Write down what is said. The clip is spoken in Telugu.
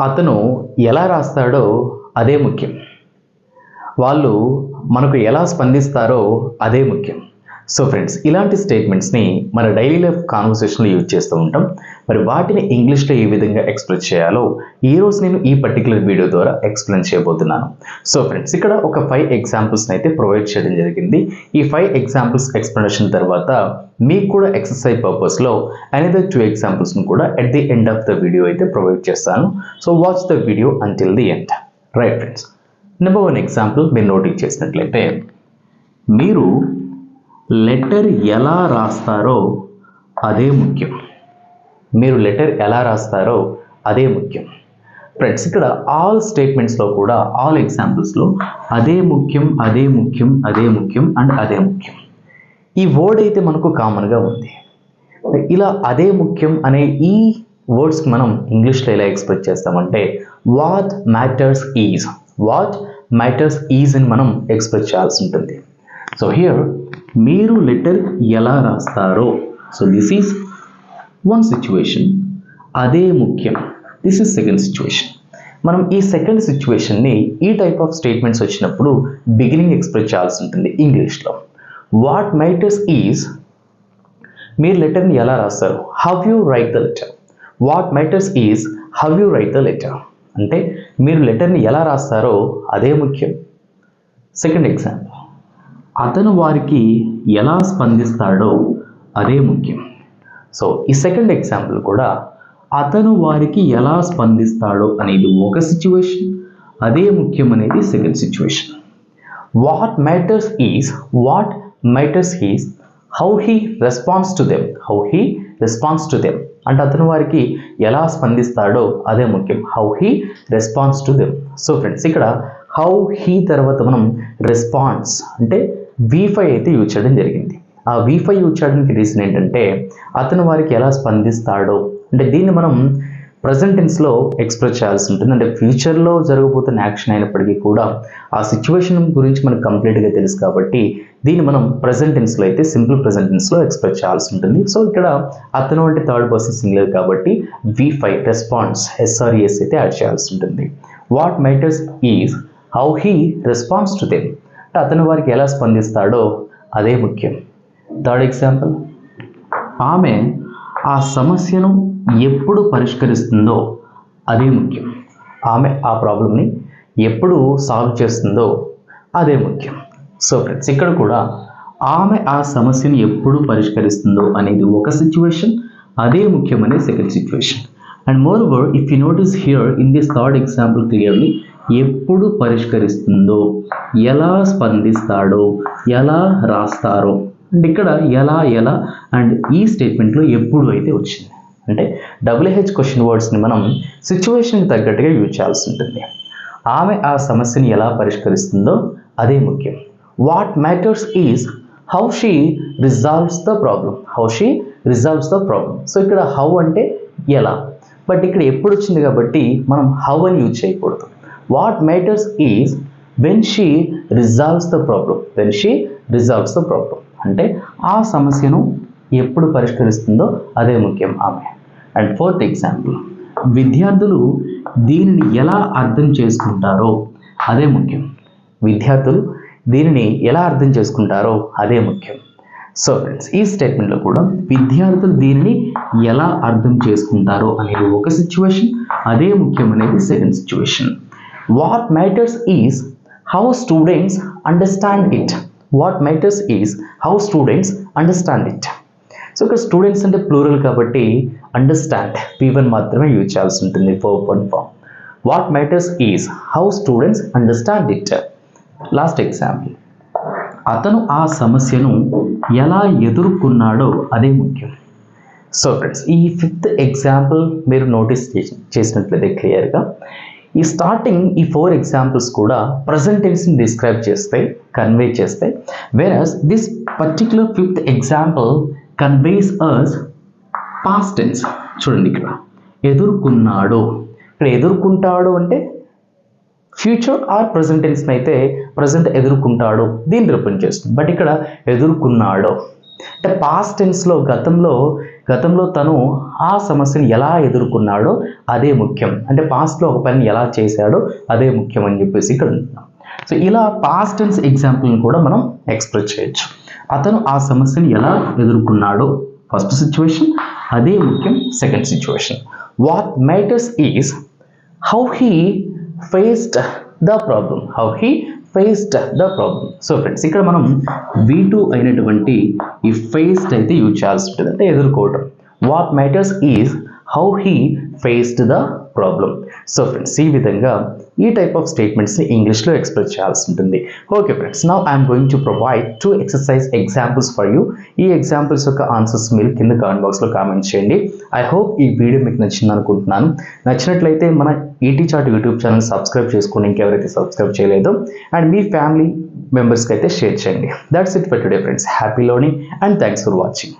అతను ఎలా రాస్తాడో అదే ముఖ్యం. వాళ్ళు మనకు ఎలా స్పందిస్తారో అదే ముఖ్యం. సో ఫ్రెండ్స్, ఇలాంటి స్టేట్మెంట్స్ని మన డైలీ లైఫ్ కాన్వర్సేషన్లో యూజ్ చేస్తూ ఉంటాం. మరి వాటిని ఇంగ్లీష్లో ఏ విధంగా ఎక్స్ప్రెస్ చేయాలో ఈరోజు నేను ఈ పర్టికులర్ వీడియో ద్వారా ఎక్స్ప్లెయిన్ చేయబోతున్నాను. సో ఫ్రెండ్స్, ఇక్కడ ఒక 5 ఎగ్జాంపుల్స్ని అయితే ప్రొవైడ్ చేయడం జరిగింది. ఈ 5 ఎగ్జాంపుల్స్ ఎక్స్ప్లెనేషన్ తర్వాత మీకు కూడా ఎక్సర్సైజ్ పర్పస్లో అనదర్ 2 ఎగ్జాంపుల్స్ని కూడా at the end of the video అయితే ప్రొవైడ్ చేస్తాను. So watch the video until the end. Right friends, number 1 example మీరు నోటీస్ చేసినట్లయితే, మీరు లెటర్ ఎలా రాస్తారో అదే ముఖ్యం. మీరు లెటర్ ఎలా రాస్తారో అదే ముఖ్యం. ఫ్రెండ్స్, ఇక్కడ ఆల్ స్టేట్మెంట్స్లో కూడా ఆల్ ఎగ్జాంపుల్స్లో అదే ముఖ్యం, అదే ముఖ్యం, అదే ముఖ్యం అండ్ అదే ముఖ్యం. ఈ వర్డ్ అయితే మనకు కామన్గా ఉంది. ఇలా అదే ముఖ్యం అనే ఈ వర్డ్స్కి మనం ఇంగ్లీష్లో ఎలా ఎక్స్ప్రెస్ చేస్తామంటే what matters is, what matters is అని మనం ఎక్స్ప్రెస్ చేయాల్సి ఉంటుంది. సో హియర్ మీరు లెటర్ ఎలా రాస్తారో, so this is one situation. అదే ముఖ్యం, దిస్ ఈజ్ సెకండ్ సిచ్యువేషన్. మనం ఈ సెకండ్ సిచ్యువేషన్ని ఈ టైప్ ఆఫ్ స్టేట్మెంట్స్ వచ్చినప్పుడు బిగినింగ్ ఎక్స్ప్రెస్ చేయాల్సి ఉంటుంది ఇంగ్లీష్లో. వాట్ మ్యాటర్స్ ఈజ్, మీరు లెటర్ని ఎలా రాస్తారు, how you right the letter. What matters is how you right the letter అంటే మీరు లెటర్ని ఎలా రాస్తారో అదే ముఖ్యం. సెకండ్ ఎగ్జాంపుల్, అతను వారికి ఎలా స్పందిస్తాడో అదే ముఖ్యం. సో ఈ సెకండ్ ఎగ్జాంపుల్ కూడా అతను వారికి ఎలా స్పందిస్తాడో అనేది ఒక సిచ్యువేషన్, అదే ముఖ్యం అనేది second situation. What matters is, what matters is how he response to them, how he response to them అంటే అతను వారికి ఎలా స్పందిస్తాడో అదే ముఖ్యం, how he response to them. So friends, ఇక్కడ హౌ హీ తర్వాత మనం రెస్పాన్స్ అంటే V5 అయితే యూజ్ చేయడం జరిగింది. ఆ V5 యూజ్ చేయడానికి రీజన్ ఏంటంటే అతను వారికి ఎలా స్పందిస్తాడో అంటే దీన్ని మనం ప్రజెంట్ టెన్స్లో ఎక్స్ప్రెస్ చేయాల్సి ఉంటుంది. అంటే ఫ్యూచర్లో జరగబోతున్న యాక్షన్ అయినప్పటికీ కూడా ఆ సిచ్యువేషన్ గురించి మనకు కంప్లీట్గా తెలుసు కాబట్టి దీన్ని మనం ప్రజెంట్ టెన్స్లో అయితే సింపుల్ ప్రజెంట్ టెన్స్లో ఎక్స్ప్రెస్ చేయాల్సి ఉంటుంది. సో ఇక్కడ అతను అంటే థర్డ్ పర్సన్ సింగులర్ కాబట్టి V5 రెస్పాన్స్ SRES అయితే యాడ్ చేయాల్సి ఉంటుంది. What matters is how he response to them అంటే అతను వారికి ఎలా స్పందిస్తాడో అదే ముఖ్యం. థర్డ్ ఎగ్జాంపుల్, ఆమె ఆ సమస్యను ఎప్పుడు పరిష్కరిస్తుందో అదే ముఖ్యం. ఆమె ఆ ప్రాబ్లమ్ని ఎప్పుడు సాల్వ్ చేస్తుందో అదే ముఖ్యం. సో ఫ్రెండ్స్, ఇక్కడ కూడా ఆమె ఆ సమస్యను ఎప్పుడు పరిష్కరిస్తుందో అనేది ఒక సిచ్యువేషన్, అదే ముఖ్యం అనే second situation. And more over if you notice here in this third example clearly ఎప్పుడు పరిష్కరిస్తుందో, ఎలా స్పందిస్తాడో, ఎలా రాస్తారో అండ్ ఇక్కడ ఎలా ఎలా అండ్ ఈ స్టేట్మెంట్లో ఎప్పుడు అయితే వచ్చింది. అంటే WH క్వశ్చన్ వర్డ్స్ని మనం సిచ్యువేషన్కి తగ్గట్టుగా యూజ్ చేయాల్సి ఉంటుంది. ఆమె ఆ సమస్యని ఎలా పరిష్కరిస్తుందో అదే ముఖ్యం. What matters is how she resolves the problem, how she resolves the problem. So ఇక్కడ హౌ అంటే ఎలా, బట్ ఇక్కడ ఎప్పుడు వచ్చింది కాబట్టి మనం హౌ అని యూజ్ చేయకూడదు. What matters is when she resolves the problem, when she resolves the problem అంటే ఆ సమస్యను ఎప్పుడు పరిష్కరిస్తుందో అదే ముఖ్యం ఆమె. అండ్ ఫోర్త్ ఎగ్జాంపుల్, విద్యార్థులు దీనిని ఎలా అర్థం చేసుకుంటారో అదే ముఖ్యం. విద్యార్థులు దీనిని ఎలా అర్థం చేసుకుంటారో అదే ముఖ్యం. సో ఫ్రెండ్స్, ఈ స్టేట్మెంట్లో కూడా విద్యార్థులు దీనిని ఎలా అర్థం చేసుకుంటారో అనేది ఒక సిచ్యువేషన్, అదే ముఖ్యం అనేది second situation. What matters is how students understand it, what matters is how students understand it. So ఇక్కడ స్టూడెంట్స్ అంటే ప్లూరల్ కాబట్టి అండర్స్టాండ్ P1 మాత్రమే యూజ్ చేయాల్సి ఉంటుంది verb 1 form. What matters is how students understand it. Last example, అతను ఆ సమస్యను ఎలా ఎదుర్కొన్నాడో అదే ముఖ్యం. సో ఫ్రెండ్స్, ఈ 5th ఎగ్జాంపుల్ మీరు నోటీస్ చేసినట్లయితే క్లియర్గా ఈ స్టార్టింగ్ ఈ 4 ఎగ్జాంపుల్స్ కూడా ప్రజెంట్ టెన్స్ని డిస్క్రైబ్ చేస్తాయి, కన్వే చేస్తాయి. Versus this particular 5th example conveys us past tense. చూడండి, ఇక్కడ ఎదుర్కొన్నాడు, ఇక్కడ ఎదుర్కొంటాడు అంటే ఫ్యూచర్ ఆర్ ప్రజెంట్ టెన్స్ని అయితే ప్రజెంట్ ఎదుర్కొంటాడు దీన్ని రిప్రజెంట్ చేస్తుంది. బట్ ఇక్కడ ఎదుర్కొన్నాడు అంటే పాస్ట్ టెన్స్లో గతంలో తను ఆ సమస్యను ఎలా ఎదుర్కొన్నాడో అదే ముఖ్యం. అంటే పాస్ట్లో ఒక పని ఎలా చేశాడో అదే ముఖ్యం అని చెప్పేసి ఇక్కడ ఉంటున్నాం. సో ఇలా పాస్ట్ టెన్స్ ఎగ్జాంపుల్ని కూడా మనం ఎక్స్ప్రెస్ చేయొచ్చు. అతను ఆ సమస్యను ఎలా ఎదుర్కొన్నాడో ఫస్ట్ సిచ్యువేషన్, అదే ముఖ్యం second situation. What matters is how he faced the problem. How he faced the problem. So friends ఇక్కడ మనం V2 అయినటువంటి ఈ ఫేస్డ్ అయితే యూజ్ చేయాల్సి ఉంటుంది, అంటే ఎదుర్కోవడం. What matters is how he faced the problem. So friends ఈ విధంగా ఈ టైప్ ఆఫ్ స్టేట్మెంట్స్ని ఇంగ్లీష్లో ఎక్స్ప్రెస్ చేయాల్సి ఉంటుంది. Okay friends, now I'm going to provide 2 exercise examples for you. ఈ ఎగ్జాంపుల్స్ యొక్క ఆన్సర్స్ మీరు కింద కామెంట్ బాక్స్లో కామెంట్ చేయండి. ఐ హోప్ ఈ వీడియో మీకు నచ్చింది అనుకుంటున్నాను. నచ్చినట్లయితే మన ఈటీ చార్ట్ యూట్యూబ్ ఛానల్ సబ్స్క్రైబ్ చేసుకుని ఇంకెవరైతే సబ్స్క్రైబ్ చేయలేదో అండ్ మీ ఫ్యామిలీ మెంబర్స్కి అయితే షేర్ చేయండి. That's it for today friends. Happy learning and thanks for watching.